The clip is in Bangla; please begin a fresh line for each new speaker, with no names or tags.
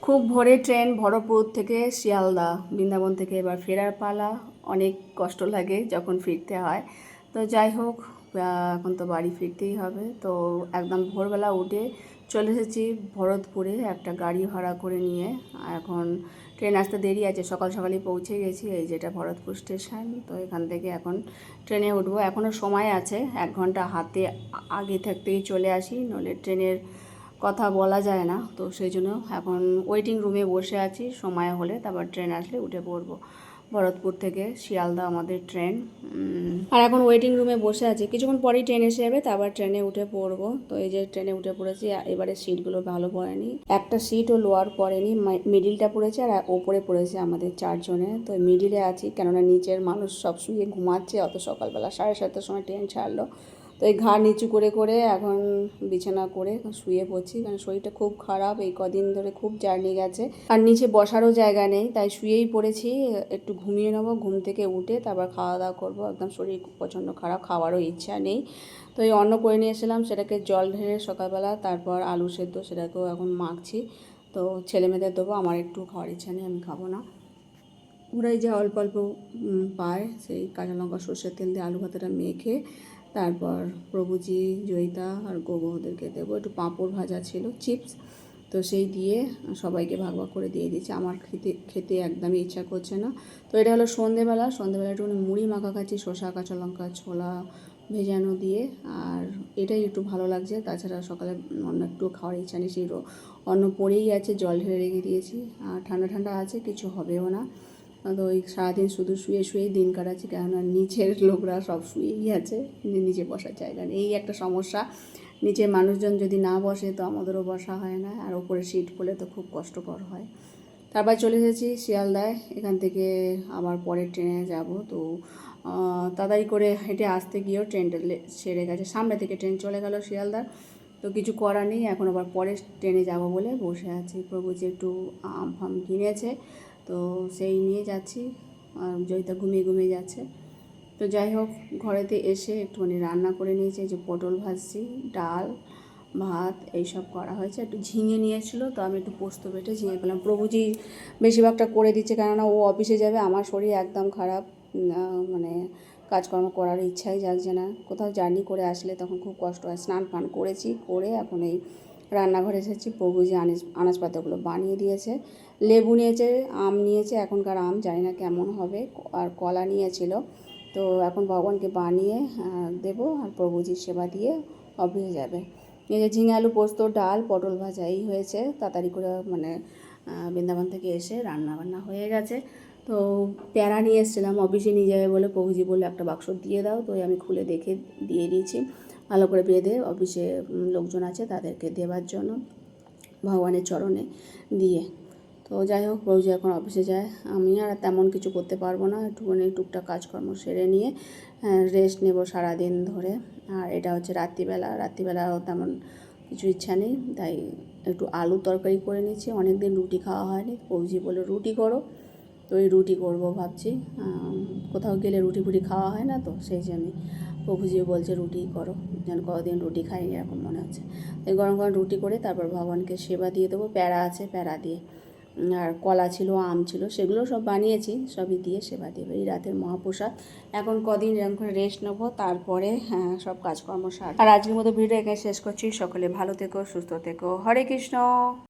খুব ভোরে ট্রেন ভরতপুর থেকে শিয়ালদা, বৃন্দাবন থেকে এবার ফেরার পালা। অনেক কষ্ট লাগে যখন ফিরতে হয়, তো যাই হোক, এখন তো বাড়ি ফিরতেই হবে। তো একদম ভোরবেলা উঠে চলে এসেছি ভরতপুরে একটা গাড়ি ভাড়া করে নিয়ে। এখন ট্রেন আসতে দেরি আছে, সকাল সকালই পৌঁছে গেছি। এই যেটা ভরতপুর স্টেশন, তো এখান থেকে এখন ট্রেনে উঠবো। এখনও সময় আছে, 1 ঘন্টা হাতে আগে থাকতেই চলে আসি, নইলে ট্রেনের কথা বলা যায় না। তো সেই জন্য এখন ওয়েটিং রুমে বসে আছি, সময় হলে তারপর ট্রেন আসলে উঠে পড়বো। ভরতপুর থেকে শিয়ালদা আমাদের ট্রেন। আর এখন ওয়েটিং রুমে বসে আছি, কিছুক্ষণ পরেই ট্রেন এসে যাবে, তারপর ট্রেনে উঠে পড়বো। তো এই যে ট্রেনে উঠে পড়েছি। এবারে সিটগুলো ভালো পড়েনি, একটা সিটও লোয়ার পড়েনি, মিডিলটা পড়েছে আর ওপরে পড়েছে আমাদের 4 জনে। তো মিডিলে আছি, কেননা নিচের মানুষ সব শুয়ে ঘুমাচ্ছে। অত সকালবেলা 7:30টার সময় ট্রেন ছাড়লো, তো এই ঘাড় নিচু করে করে এখন বিছানা করে শুয়ে পড়ছি, কারণ শরীরটা খুব খারাপ, এই কদিন ধরে খুব জার্নি গেছে। আর নিচে বসারও জায়গা নেই, তাই শুয়েই পড়েছি। একটু ঘুমিয়ে নেবো, ঘুম থেকে উঠে তারপর খাওয়া দাওয়া করবো। একদম শরীর প্রচণ্ড খারাপ, খাওয়ারও ইচ্ছা নেই। তো এই অন্ন করে নিয়ে এসেছিলাম, সেটাকে জল ঢেলে সকালবেলা, তারপর আলু সেদ্ধ সেটাকেও এখন মাখছি। তো ছেলে মেয়েদের দেবো, আমার একটু খাওয়ার ইচ্ছা নেই, আমি খাবো না। ওরাই যে অল্প অল্প পায়, সেই কাঁচা লঙ্কা সর্ষের তেল দিয়ে আলু ভাতাটা মেখে তারপর প্রভুজি, জয়িতা আর গোগো ওদেরকে দেবো। একটু পাঁপড় ভাজা ছিল, চিপস, তো সেই দিয়ে সবাইকে ভাগ ভাগ করে দিয়ে দিচ্ছি। আমার খেতে একদমই ইচ্ছা করছে না। তো এটা হলো সন্ধেবেলা একটুখানি মুড়ি মাখা খাচ্ছি, শসা কাঁচা লঙ্কা ছোলা ভেজানো দিয়ে। আর এটাই একটু ভালো লাগছে, তাছাড়া সকালে অন্য একটু খাওয়ার ইচ্ছা নেই। সেই অন্ন পড়েই আছে, জল ঢেলে রেখে দিয়েছি। আর ঠান্ডা ঠান্ডা আছে, কিছু হবেও না। তো ওই সারাদিন শুধু শুয়ে শুয়েই দিন কাটাচ্ছি, কেননা নিচের লোকরা সব শুয়েই আছে, নিচে বসার জায়গা নেই। এই একটা সমস্যা, নিচে মানুষজন যদি না বসে তো আমাদেরও বসা হয় না, আর ওপরে সিট পড়লে তো খুব কষ্টকর হয়। তারপর চলে এসেছি শিয়ালদায়, এখান থেকে আবার পরের ট্রেনে যাব। তো তাড়াতাড়ি করে হেঁটে আসতে গিয়েও ট্রেনটা ছেড়ে গেছে, সামনে থেকে ট্রেন চলে গেল শিয়ালদার। তো কিছু করার নেই, এখন আবার পরের ট্রেনে যাব বলে বসে আছি। প্রভু যে একটু আম ফাম কিনেছে, তো সেই নিয়ে যাচ্ছি। জয়িতা ঘুমিয়ে ঘুমিয়ে যাচ্ছে। তো যাই হোক, ঘরেতে এসে একটুখানি রান্না করে নিয়েছি, যে পটল ভাজছি, ডাল ভাত এইসব করা হয়েছে। একটু ঝিঙে নিয়েছিল, তো আমি একটু পোস্ত বেটে ঝিঙে পেলাম। প্রভুজি বেশিরভাগটা করে দিচ্ছে, কেননা ও অফিসে যাবে। আমার শরীর একদম খারাপ, মানে কাজকর্ম করার ইচ্ছাই জাগছে না। কোথাও জার্নি করে আসলে তখন খুব কষ্ট হয়। স্নান ফান করেছি, করে এখন এই রান্নাঘরে এসেছি। প্রভুজি আনাজপাতাগুলো বানিয়ে দিয়েছে। লেবু নিয়েছে, আম নিয়েছে, এখনকার আম জানি না কেমন হবে, আর কলা নিয়েছিল। তো এখন ভগবানকে বানিয়ে দেবো, আর প্রভুজির সেবা দিয়ে অফিসে যাবে। এই যে ঝিঙে আলু পোস্ত, ডাল, পটল ভাজা এই হয়েছে। তাড়াতাড়ি করে মানে বৃন্দাবন থেকে এসে রান্না বান্না হয়ে গেছে। তো প্যারা নিয়ে এসেছিলাম, অফিসে নিয়ে যাবে বলে প্রভুজি বলে একটা বাক্স দিয়ে দাও, তো আমি খুলে দেখে দিয়ে দিয়েছি। ভালো করে বেঁধে অফিসে লোকজন আছে তাদেরকে দেওয়ার জন্য, ভগবানের চরণে দিয়ে। তো যাই হোক, রোজ এখন অফিসে যায়, আমি আর তেমন কিছু করতে পারবো না। একটুখানি টুকটাক কাজকর্ম সেরে নিয়ে রেস্ট নেব সারাদিন ধরে। আর এটা হচ্ছে রাত্রিবেলাও তেমন কিছু ইচ্ছা নেই, তাই একটু আলু তরকারি করে নিচ্ছি। অনেক দিন রুটি খাওয়া হয়নি, পৌজি বলে রুটি করো, তো ওই রুটি করবো ভাবছি। কোথাও গেলে রুটি ফুটি খাওয়া হয় না, তো সেই জন্যই প্রভুজিও বলছে রুটি করো, যেন কদিন রুটি খাইনি এরকম মনে হচ্ছে। এই গরম গরম রুটি করে তারপর ভগবানকে সেবা দিয়ে দেবো। প্যারা আছে, প্যারা দিয়ে, আর কলা ছিল, আম ছিল, সেগুলো সব বানিয়েছি, সবই দিয়ে সেবা দেবে। এই রাতের মহাপ্রসাদ। এখন কদিন এরকম করে রেস্ট নেবো, তারপরে সব কাজকর্ম সার। আর আজকের মতো ভিডিও এখানে শেষ করছি। সকলে ভালো থেকো, সুস্থ থেকো। হরে কৃষ্ণ।